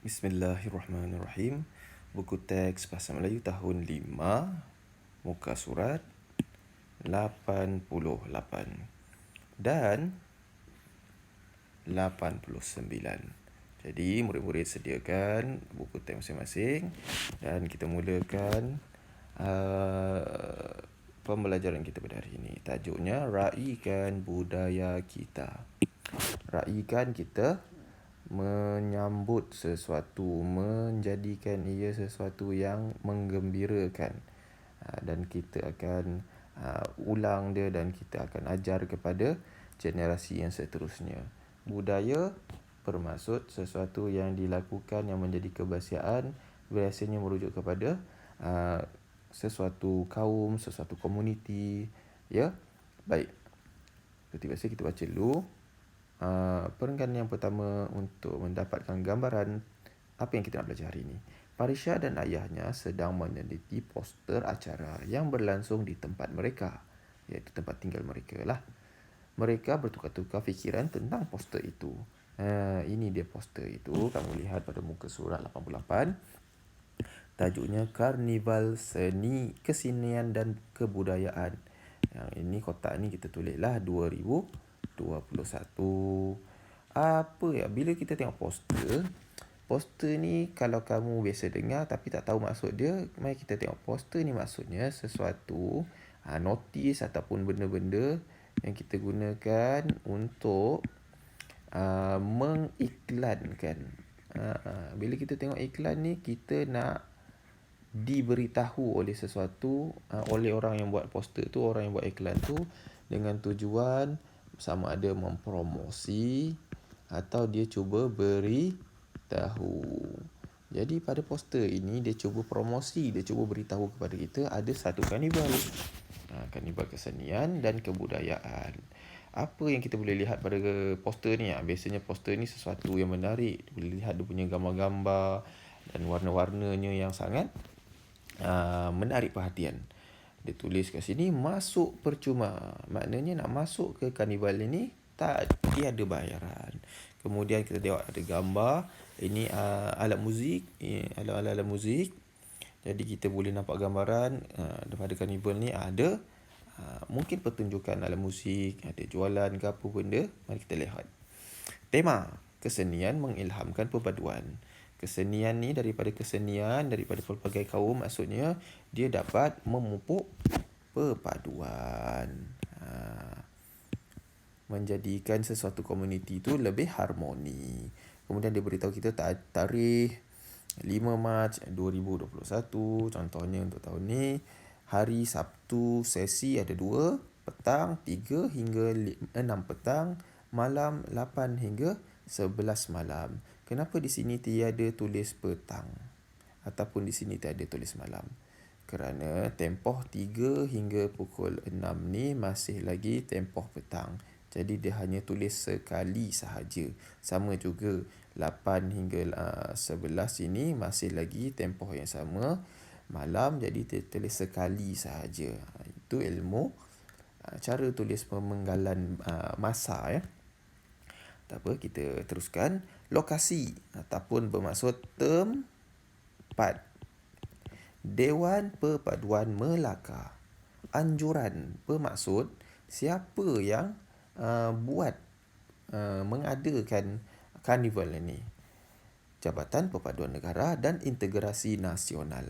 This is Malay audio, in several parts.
Bismillahirrahmanirrahim. Buku teks Bahasa Melayu tahun 5, muka surat 88 dan 89. Jadi murid-murid sediakan buku teks masing-masing dan kita mulakan pembelajaran kita pada hari ini. Tajuknya Raikan Budaya Kita. Raikan kita menyambut sesuatu, menjadikan ia sesuatu yang menggembirakan, dan kita akan ulang dia dan kita akan ajar kepada generasi yang seterusnya. Budaya bermaksud sesuatu yang dilakukan yang menjadi kebiasaan, biasanya merujuk kepada sesuatu kaum, sesuatu komuniti, ya. Baik, seperti biasa kita baca dulu perenggan yang pertama untuk mendapatkan gambaran apa yang kita nak belajar hari ini. Parisha dan ayahnya sedang meneliti poster acara yang berlangsung di tempat mereka, iaitu tempat tinggal mereka lah. Mereka bertukar-tukar fikiran tentang poster itu. Ini dia poster itu, kamu lihat pada muka surat 88. Tajuknya Karnival Seni, Kesenian dan Kebudayaan. Yang ini kotak ni kita tulislah 2021. Apa ya, bila kita tengok poster ni kalau kamu biasa dengar tapi tak tahu maksud dia, mari kita tengok poster ni maksudnya sesuatu notis ataupun benda-benda yang kita gunakan untuk mengiklankan. Bila kita tengok iklan ni, kita nak diberitahu oleh sesuatu, oleh orang yang buat poster tu, orang yang buat iklan tu, dengan tujuan sama ada mempromosi atau dia cuba beritahu. Jadi pada poster ini dia cuba promosi, dia cuba beritahu kepada kita ada satu karnival. Karnival kesenian dan kebudayaan. Apa yang kita boleh lihat pada poster ni? Biasanya poster ni sesuatu yang menarik. Boleh lihat dia punya gambar-gambar dan warna-warnanya yang sangat menarik perhatian. Dia tulis kat sini, masuk percuma. Maknanya nak masuk ke karnival ini tak tiada bayaran. Kemudian kita tengok ada gambar. Ini alat muzik, alat-alat muzik. Jadi kita boleh nampak gambaran daripada karnival ni ada mungkin pertunjukan alat muzik, ada jualan ke apa benda. Mari kita lihat. Tema kesenian mengilhamkan perpaduan. Kesenian ni daripada pelbagai kaum, maksudnya dia dapat memupuk perpaduan. Menjadikan sesuatu komuniti tu lebih harmoni. Kemudian dia beritahu kita tarikh 5 Mac 2021. Contohnya untuk tahun ni, hari Sabtu sesi ada 2, petang 3 hingga 6 petang, malam 8 hingga 11 malam. Kenapa di sini tiada tulis petang ataupun di sini tiada tulis malam? Kerana tempoh 3 hingga pukul 6 ni masih lagi tempoh petang. Jadi dia hanya tulis sekali sahaja. Sama juga 8 hingga 11 ini masih lagi tempoh yang sama, malam, jadi dia tulis sekali sahaja. Itu ilmu cara tulis pemenggalan masa, ya. Tak apa, kita teruskan. Lokasi ataupun bermaksud tempat. Dewan Perpaduan Melaka. Anjuran bermaksud siapa yang buat mengadakan karnival ini. Jabatan Perpaduan Negara dan Integrasi Nasional.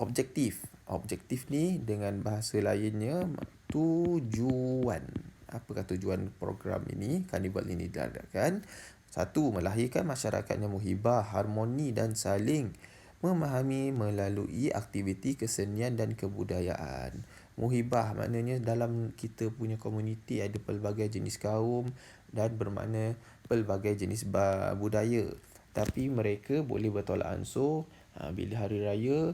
Objektif ni dengan bahasa lainnya tujuan. Apakah tujuan program ini, karnival ini diadakan? 1. Melahirkan masyarakat yang muhibah, harmoni dan saling memahami melalui aktiviti kesenian dan kebudayaan. Muhibah maknanya dalam kita punya komuniti ada pelbagai jenis kaum dan bermakna pelbagai jenis budaya. Tapi mereka boleh bertolak ansur bila hari raya,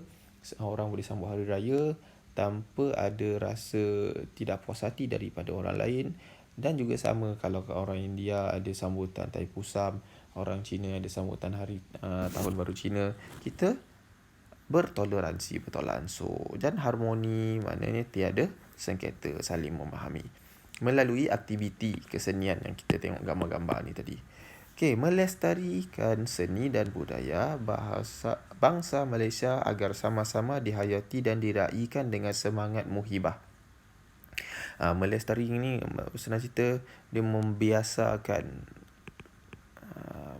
orang boleh sambut hari raya tanpa ada rasa tidak puas hati daripada orang lain. Dan juga sama kalau orang India ada sambutan Taipusam, orang Cina ada sambutan hari Tahun Baru Cina. Kita bertoleransi, bertolak ansur dan harmoni, maknanya tiada sengketa, saling memahami melalui aktiviti kesenian yang kita tengok gambar-gambar ni tadi. Okey, melestarikan seni dan budaya bangsa Malaysia agar sama-sama dihayati dan diraikan dengan semangat muhibah. Melestari ni senang cerita dia membiasakan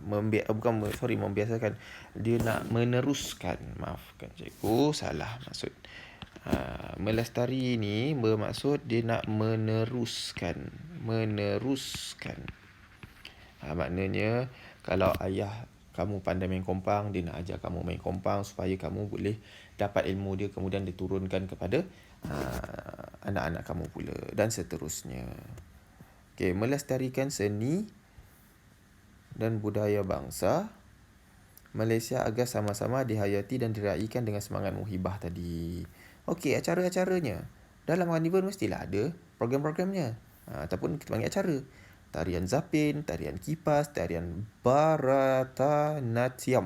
membiasakan, dia nak meneruskan, maafkan cikgu, salah maksud. Melestari ni bermaksud dia nak meneruskan. Maknanya kalau ayah kamu pandai main kompang, dia nak ajar kamu main kompang supaya kamu boleh dapat ilmu dia, kemudian diturunkan kepada anak-anak kamu pula, dan seterusnya. Okey, melestarikan seni dan budaya bangsa Malaysia agar sama-sama dihayati dan diraikan dengan semangat muhibah tadi. Okey, acara-acaranya. Dalam karnival mestilah ada program-programnya. Ataupun kita panggil acara. Tarian zapin, tarian kipas, tarian Bharatanatyam.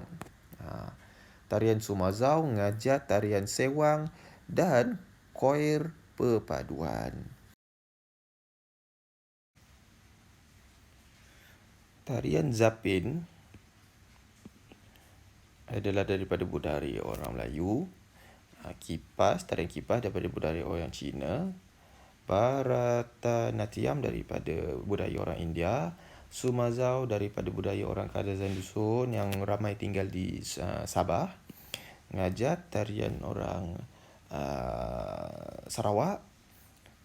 Tarian Sumazau, ngajat, tarian sewang dan koir perpaduan. Tarian zapin adalah daripada budaya orang Melayu. Tarian kipas daripada budaya orang Cina. Bharatanatyam daripada budaya orang India. Sumazau daripada budaya orang Kadazan Dusun yang ramai tinggal di Sabah. Ngajat tarian orang Sarawak.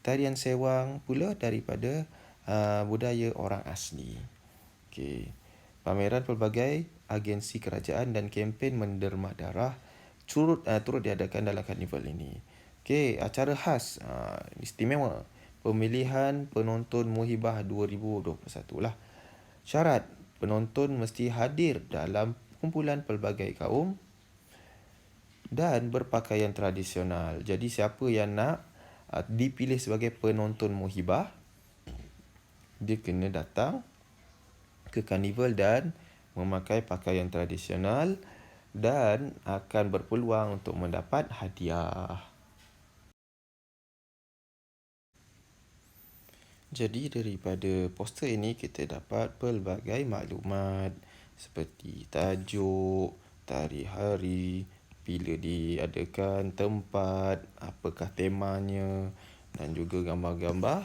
Tarian sewang pula daripada budaya orang asli. Okey. Pameran pelbagai agensi kerajaan dan kempen menderma darah turut diadakan dalam karnival ini. Okey, acara khas istimewa pemilihan penonton Muhibah 2021 lah. Syarat penonton mesti hadir dalam kumpulan pelbagai kaum dan berpakaian tradisional. Jadi siapa yang nak dipilih sebagai penonton Muhibah, dia kena datang ke karnival dan memakai pakaian tradisional dan akan berpeluang untuk mendapat hadiah. Jadi daripada poster ini kita dapat pelbagai maklumat seperti tajuk, tarikh hari, bila diadakan, tempat, apakah temanya, dan juga gambar-gambar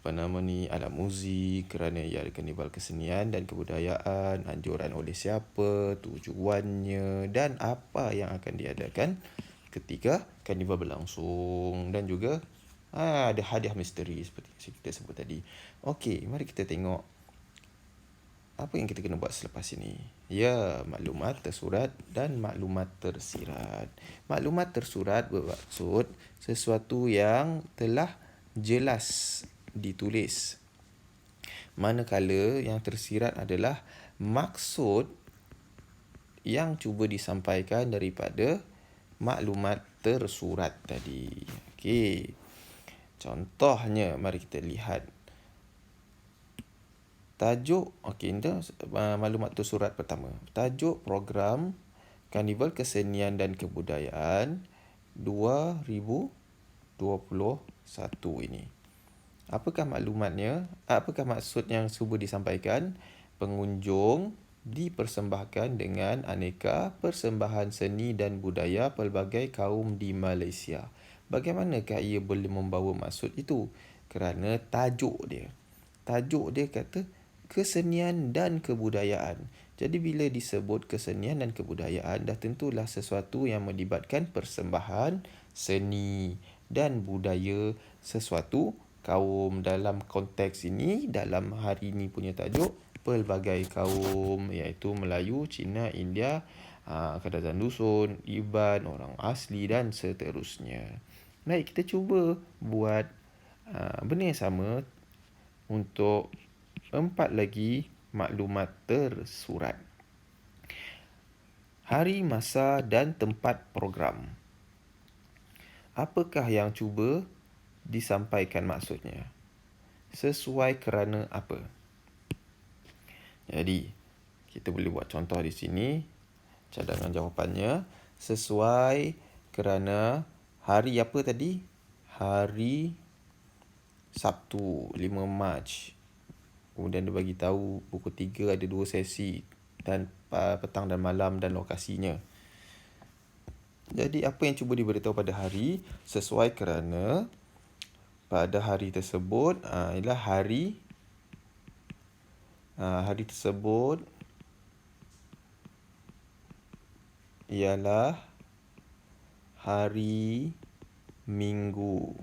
alat muzik kerana ia ada karnival kesenian dan kebudayaan, anjuran oleh siapa, tujuannya dan apa yang akan diadakan ketika karnival berlangsung, dan juga ada hadiah misteri seperti yang kita sebut tadi. Okey, mari kita tengok apa yang kita kena buat selepas ini. Ya, maklumat tersurat dan maklumat tersirat. Maklumat tersurat bermaksud sesuatu yang telah jelas ditulis. Manakala yang tersirat adalah maksud yang cuba disampaikan daripada maklumat tersurat tadi. Okey. Contohnya, mari kita lihat. Tajuk, maklumat tersurat pertama. Tajuk program Karnival Kesenian dan Kebudayaan 2021 ini. Apakah maklumatnya? Apakah maksud yang cuba disampaikan? Pengunjung dipersembahkan dengan aneka persembahan seni dan budaya pelbagai kaum di Malaysia. Bagaimanakah ia boleh membawa maksud itu? Kerana tajuk dia kata kesenian dan kebudayaan. Jadi bila disebut kesenian dan kebudayaan, dah tentulah sesuatu yang melibatkan persembahan seni dan budaya sesuatu kaum. Dalam konteks ini, dalam hari ini punya tajuk, pelbagai kaum, iaitu Melayu, Cina, India, Kadazan Dusun, Iban, orang asli dan seterusnya. Baik, kita cuba buat benda yang sama untuk 4 lagi maklumat tersurat. Hari, masa dan tempat program. Apakah yang cuba disampaikan maksudnya? Sesuai kerana apa? Jadi, kita boleh buat contoh di sini. Cadangan jawapannya. Sesuai kerana hari apa tadi? Hari Sabtu, 5 Mac. Kemudian dia bagi tahu pukul 3 ada 2 sesi dan petang dan malam dan lokasinya. Jadi apa yang cuba diberitahu pada hari sesuai kerana pada hari tersebut ialah hari tersebut ialah hari Minggu.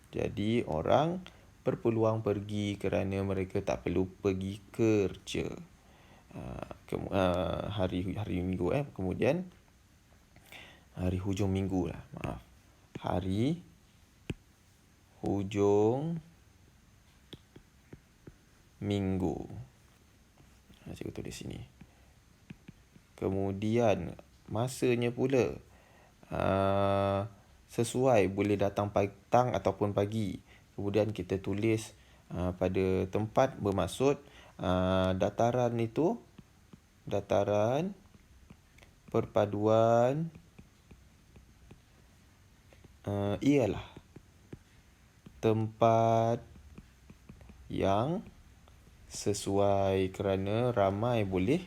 Jadi orang berpeluang pergi kerana mereka tak perlu pergi kerja. Hari Minggu kemudian hari hujung minggu lah. Maaf. Hari hujung minggu. Cikgu tulis sini. Kemudian masanya pula sesuai, boleh datang petang ataupun pagi. Kemudian kita tulis pada tempat bermaksud dataran itu, dataran perpaduan ialah tempat yang sesuai kerana ramai boleh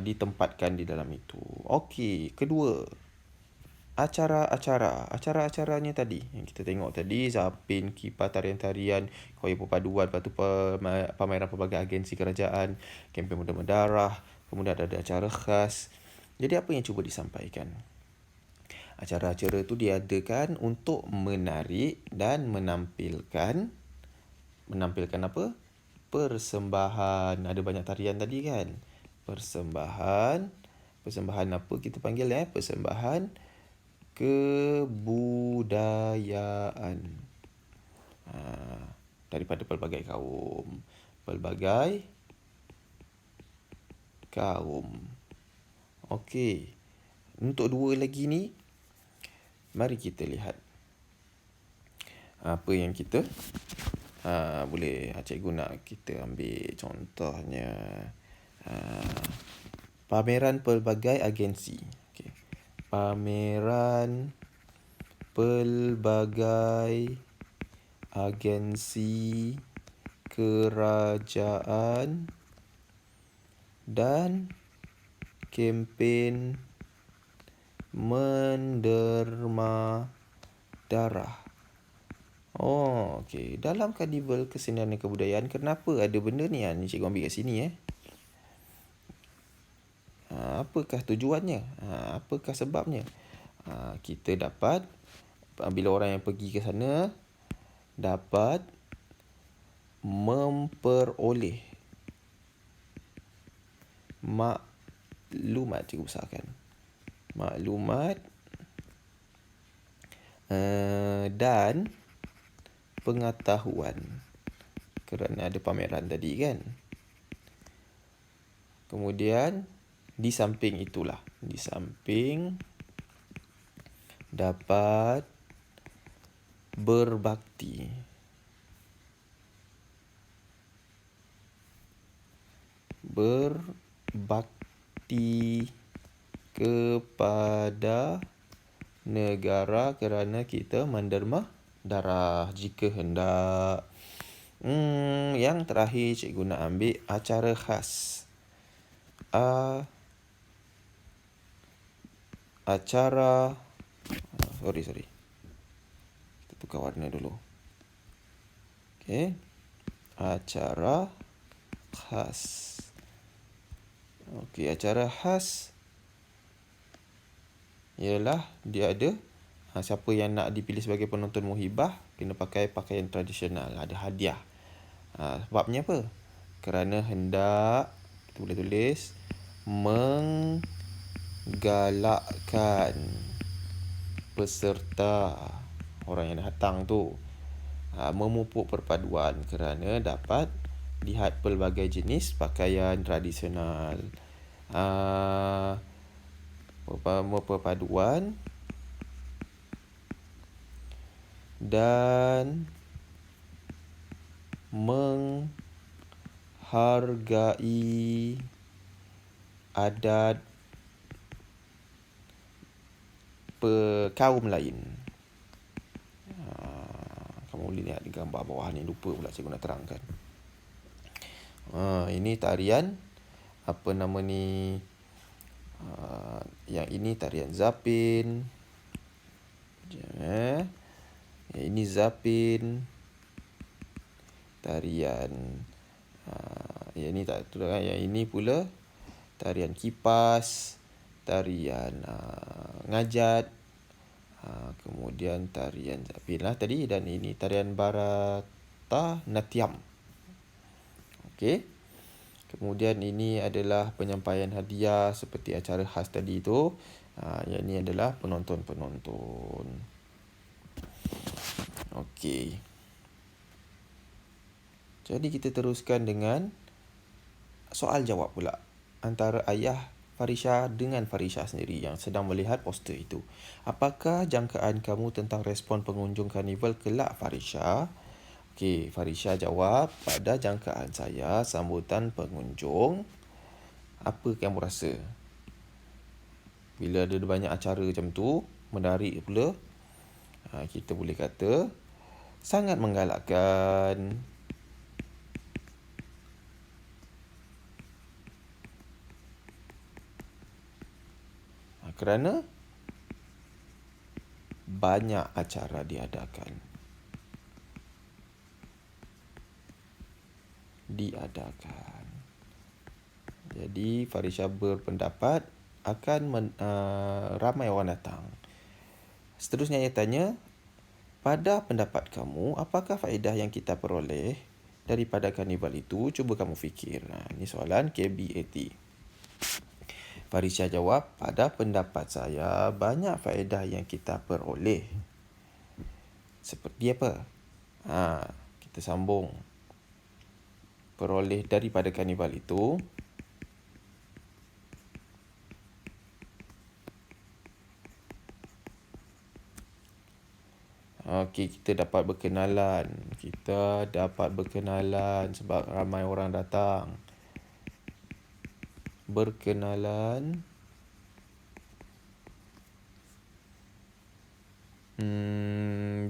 ditempatkan di dalam itu. Okey, kedua, acara-acaranya tadi yang kita tengok tadi, Zapin, Kipas, tarian-tarian, Koya Perpaduan, lepas tu pameran pelbagai agensi kerajaan, kempen Muda Mendarah, kemudian ada acara khas. Jadi apa yang cuba disampaikan? Acara-acara tu diadakan untuk menarik dan menampilkan apa? Persembahan. Ada banyak tarian tadi kan? Persembahan apa kita panggil persembahan kebudayaan daripada pelbagai kaum. Okey. Untuk dua lagi ni, mari kita lihat apa yang kita boleh cikgu nak kita ambil contohnya pameran pelbagai agensi. Okay. Pameran pelbagai agensi kerajaan dan kempen menderma darah. Okey. Dalam Karnival Kesenian dan Kebudayaan, kenapa ada benda ni? Ni cikgu ambil kat sini. Apakah tujuannya? Apakah sebabnya? Kita dapat, bila orang yang pergi ke sana, dapat memperoleh maklumat, cikgu besarkan. Maklumat dan pengetahuan kerana ada pameran tadi kan. Kemudian di samping dapat berbakti kepada negara kerana kita menderma darah jika hendak. Yang terakhir cikgu nak ambil acara khas. Sorry. Kita tukar warna dulu. Okey. Acara khas. Okey, acara khas ialah dia ada siapa yang nak dipilih sebagai penonton muhibah kena pakai pakaian tradisional, ada hadiah. Sebabnya apa? Kerana hendak, kita boleh tulis, menggalakkan peserta, orang yang datang tu, memupuk perpaduan kerana dapat lihat pelbagai jenis pakaian tradisional. Perpaduan dan menghargai adat kaum lain. Kamu boleh lihat di gambar bawah ni, lupa pula cikgu nak terangkan. Ini tarian apa nama ni? Yang ini tarian Zapin. Yang ini Zapin. Tarian yang ini tak tu kan. Yang ini pula tarian Kipas, tarian Ngajat, kemudian tarian Zapin lah tadi, dan ini tarian Bharatanatyam. Okey. Kemudian ini adalah penyampaian hadiah seperti acara khas tadi tu. Yang ini adalah penonton-penonton. Okey. Jadi kita teruskan dengan soal jawab pula. Antara ayah Farisha dengan Farisha sendiri yang sedang melihat poster itu. Apakah jangkaan kamu tentang respon pengunjung karnival kelak, Farisha? Okey, Farisha jawab, pada jangkaan saya, sambutan pengunjung, apa kamu rasa? Bila ada banyak acara macam tu, menarik pula, kita boleh kata, sangat menggalakkan. Kerana banyak acara diadakan. Jadi Farisha berpendapat akan ramai orang datang. Seterusnya ia tanya, pada pendapat kamu, apakah faedah yang kita peroleh daripada karnival itu? Cuba kamu fikir. Ini soalan KBAT. Farisha jawab, pada pendapat saya, banyak faedah yang kita peroleh. Seperti apa? Kita sambung. Peroleh daripada karnival itu. Okey, kita dapat berkenalan. Sebab ramai orang datang. Berkenalan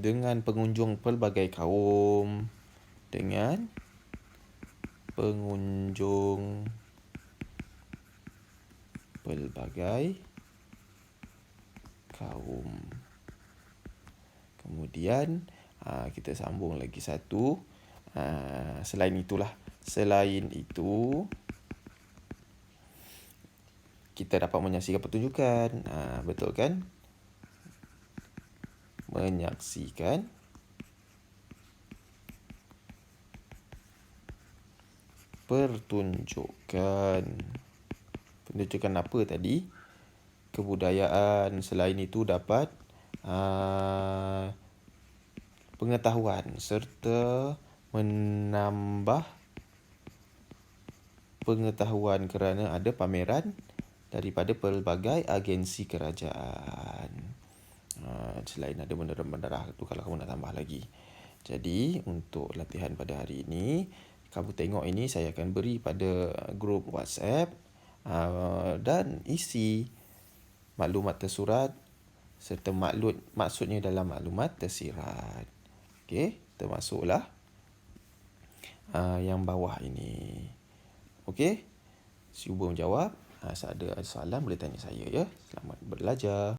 dengan pengunjung pelbagai kaum. Kemudian kita sambung lagi satu. Selain itu, kita dapat menyaksikan pertunjukan. Betul kan? Menyaksikan pertunjukan. Pertunjukan apa tadi? Kebudayaan. Selain itu dapat pengetahuan serta menambah pengetahuan kerana ada pameran daripada pelbagai agensi kerajaan. Selain ada bendera-bendera tu, kalau kamu nak tambah lagi. Jadi untuk latihan pada hari ini, kamu tengok ini saya akan beri pada grup WhatsApp dan isi maklumat tersurat serta maksudnya dalam maklumat tersirat. Okey, termasuklah yang bawah ini. Okey, cuba menjawab. Ada soalan boleh tanya saya ya. Selamat belajar.